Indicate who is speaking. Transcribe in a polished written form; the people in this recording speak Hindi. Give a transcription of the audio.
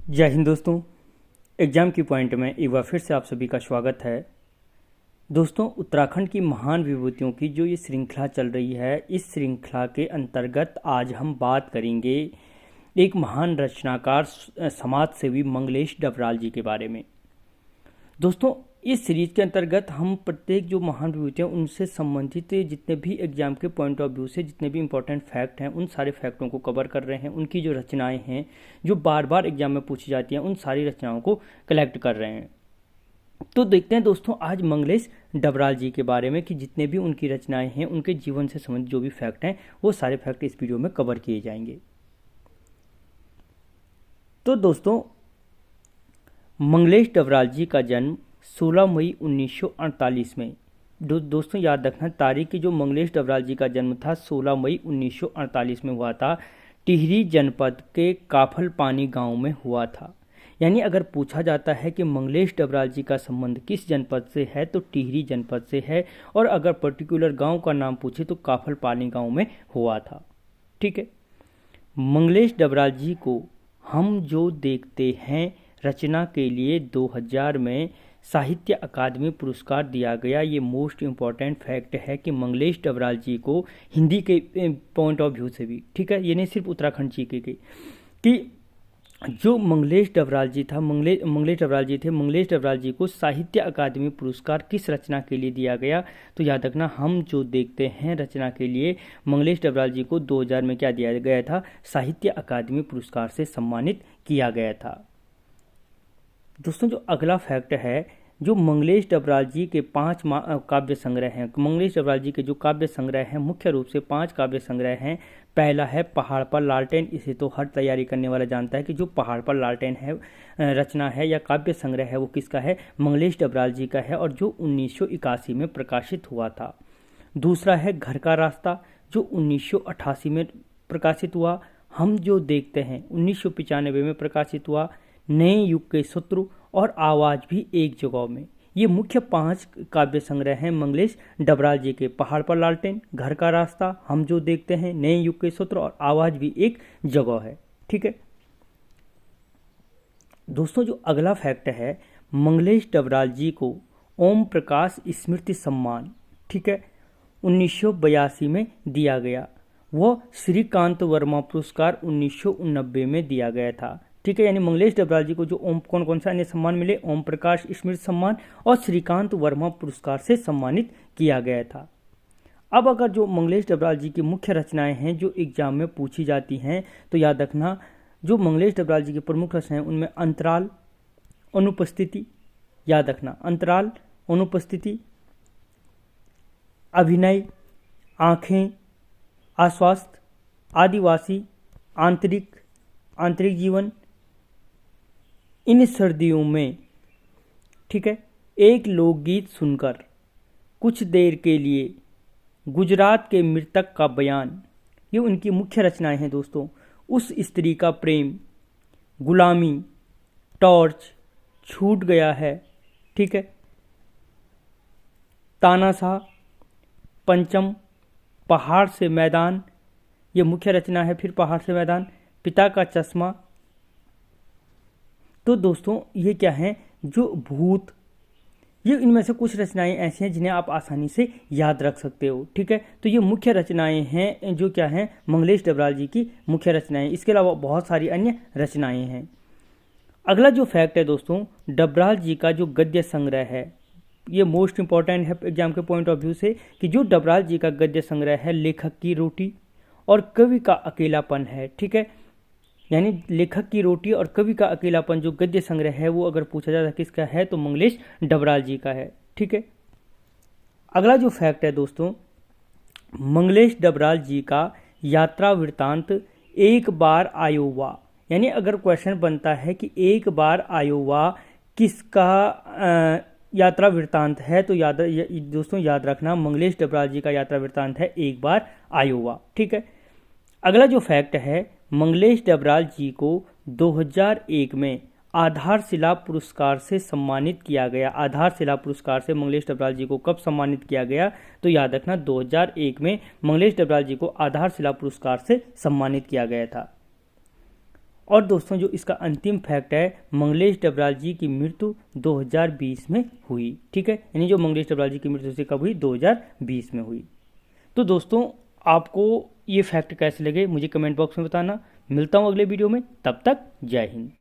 Speaker 1: जय हिंद दोस्तों। एग्जाम की पॉइंट में एक बार फिर से आप सभी का स्वागत है। दोस्तों, उत्तराखंड की महान विभूतियों की जो ये श्रृंखला चल रही है, इस श्रृंखला के अंतर्गत आज हम बात करेंगे एक महान रचनाकार समाज सेवी मंगलेश डबराल जी के बारे में। दोस्तों, इस सीरीज के अंतर्गत हम प्रत्येक जो महान विभूतियाँ उनसे संबंधित जितने भी एग्जाम के पॉइंट ऑफ व्यू से जितने भी इंपॉर्टेंट फैक्ट हैं, उन सारे फैक्टों को कवर कर रहे हैं। उनकी जो रचनाएं हैं जो बार बार एग्जाम में पूछी जाती हैं, उन सारी रचनाओं को कलेक्ट कर रहे हैं। तो देखते हैं दोस्तों आज मंगलेश डबराल जी के बारे में कि जितने भी उनकी रचनाएं हैं, उनके जीवन से संबंधित जो भी फैक्ट हैं, वो सारे फैक्ट इस वीडियो में कवर किए जाएंगे। तो दोस्तों, मंगलेश डबराल जी का जन्म 16 मई 1948 में। दोस्तों याद रखना तारीख की, जो मंगलेश डबराल जी का जन्म था 16 मई 1948 में हुआ था। टिहरी जनपद के काफल पानी गांव में हुआ था। यानी अगर पूछा जाता है कि मंगलेश डबराल जी का संबंध किस जनपद से है, तो टिहरी जनपद से है। और अगर पर्टिकुलर गांव का नाम पूछे तो काफल पानी गांव में हुआ था। ठीक है। मंगलेश डबराल जी को हम जो देखते हैं रचना के लिए 2000 में साहित्य अकादमी पुरस्कार दिया गया। ये मोस्ट इम्पॉर्टेंट फैक्ट है कि मंगलेश डबराल जी को हिंदी के पॉइंट ऑफ व्यू से भी, ठीक है, ये नहीं सिर्फ उत्तराखंड जी की गई, कि जो मंगलेश डबराल जी था, मंगलेश डबराल जी को साहित्य अकादमी पुरस्कार किस रचना के लिए दिया गया। तो याद रखना, हम जो देखते हैं रचना के लिए मंगलेश डबराल जी को 2000 में क्या दिया गया था, साहित्य अकादमी पुरस्कार से सम्मानित किया गया था। दोस्तों, जो अगला फैक्ट है, जो मंगलेश डबराल जी के 5 काव्य संग्रह हैं, मंगलेश डबराल जी के जो काव्य संग्रह हैं, मुख्य रूप से 5 काव्य संग्रह हैं। पहला है पहाड़ पर लालटेन। इसे तो हर तैयारी करने वाला जानता है कि जो पहाड़ पर लालटेन है रचना है या काव्य संग्रह है, वो किसका है, मंगलेश डबराल जी का है, और जो 1981 में प्रकाशित हुआ था। दूसरा है घर का रास्ता, जो 1988 में प्रकाशित हुआ। हम जो देखते हैं 1995 में प्रकाशित हुआ। नए युग के शत्रु और आवाज भी एक जगह में। ये मुख्य 5 काव्य संग्रह हैं मंगलेश डबराल जी के। पहाड़ पर लालटेन, घर का रास्ता, हम जो देखते हैं, नए युग के शत्रु और आवाज भी एक जगह है। ठीक है दोस्तों, जो अगला फैक्ट है, मंगलेश डबराल जी को ओम प्रकाश स्मृति सम्मान, ठीक है, 1982 में दिया गया। वह श्रीकांत वर्मा पुरस्कार 1989 में दिया गया था। ठीक है, यानी मंगलेश डबराल जी को जो कौन कौन सा अन्य सम्मान मिले, ओम प्रकाश स्मृति सम्मान और श्रीकांत वर्मा पुरस्कार से सम्मानित किया गया था। अब अगर जो मंगलेश डबराल जी की मुख्य रचनाएं हैं जो एग्जाम में पूछी जाती हैं, तो याद रखना जो मंगलेश डबराल जी की प्रमुख रचनाएं, उनमें अंतराल, अनुपस्थिति, याद रखना अंतराल, अनुपस्थिति, अभिनय, आंखें, आश्वास्त, आदिवासी, आंतरिक जीवन, इन सर्दियों में, ठीक है, एक लोकगीत सुनकर, कुछ देर के लिए, गुजरात के मृतक का बयान, ये उनकी मुख्य रचनाएं हैं दोस्तों। उस स्त्री का प्रेम, गुलामी, टॉर्च, छूट गया है, ठीक है, तानाशाह, पंचम, पहाड़ से मैदान, ये मुख्य रचना है। फिर पहाड़ से मैदान, पिता का चश्मा। तो दोस्तों ये क्या हैं, जो भूत, ये इनमें से कुछ रचनाएं ऐसी हैं जिन्हें आप आसानी से याद रख सकते हो। ठीक है, तो ये मुख्य रचनाएं हैं जो क्या हैं, मंगलेश डबराल जी की मुख्य रचनाएं। इसके अलावा बहुत सारी अन्य रचनाएं हैं। अगला जो फैक्ट है दोस्तों, डबराल जी का जो गद्य संग्रह है, ये मोस्ट इंपॉर्टेंट है एग्जाम के पॉइंट ऑफ व्यू से, कि जो डबराल जी का गद्य संग्रह है लेखक की रोटी और कवि का अकेलापन है। ठीक है, यानी लेखक की रोटी और कवि का अकेलापन जो गद्य संग्रह है, वो अगर पूछा जाता है किसका है, तो मंगलेश डबराल जी का है। ठीक है, अगला जो फैक्ट है दोस्तों, मंगलेश डबराल जी का यात्रा वृतांत एक बार आयोवा। यानी अगर क्वेश्चन बनता है कि एक बार आयोवा किसका यात्रा वृतांत है, तो दोस्तों याद रखना मंगलेश डबराल जी का यात्रा वृतांत है एक बार आयोवा। ठीक है, अगला जो फैक्ट है, मंगलेश डबराल जी को 2001 में आधारशिला पुरस्कार से सम्मानित किया गया। आधारशिला पुरस्कार से मंगलेश डबराल जी को कब सम्मानित किया गया, तो याद रखना 2001 में मंगलेश डबराल जी को आधारशिला पुरस्कार से सम्मानित किया गया था। और दोस्तों जो इसका अंतिम फैक्ट है, मंगलेश डबराल जी की मृत्यु 2020 में हुई। ठीक है, यानी जो मंगलेश डबराल जी की मृत्यु से कब हुई, 2020 में हुई। तो दोस्तों आपको ये फैक्ट कैसे लगे मुझे कमेंट बॉक्स में बताना। मिलता हूँ अगले वीडियो में, तब तक जय हिंद।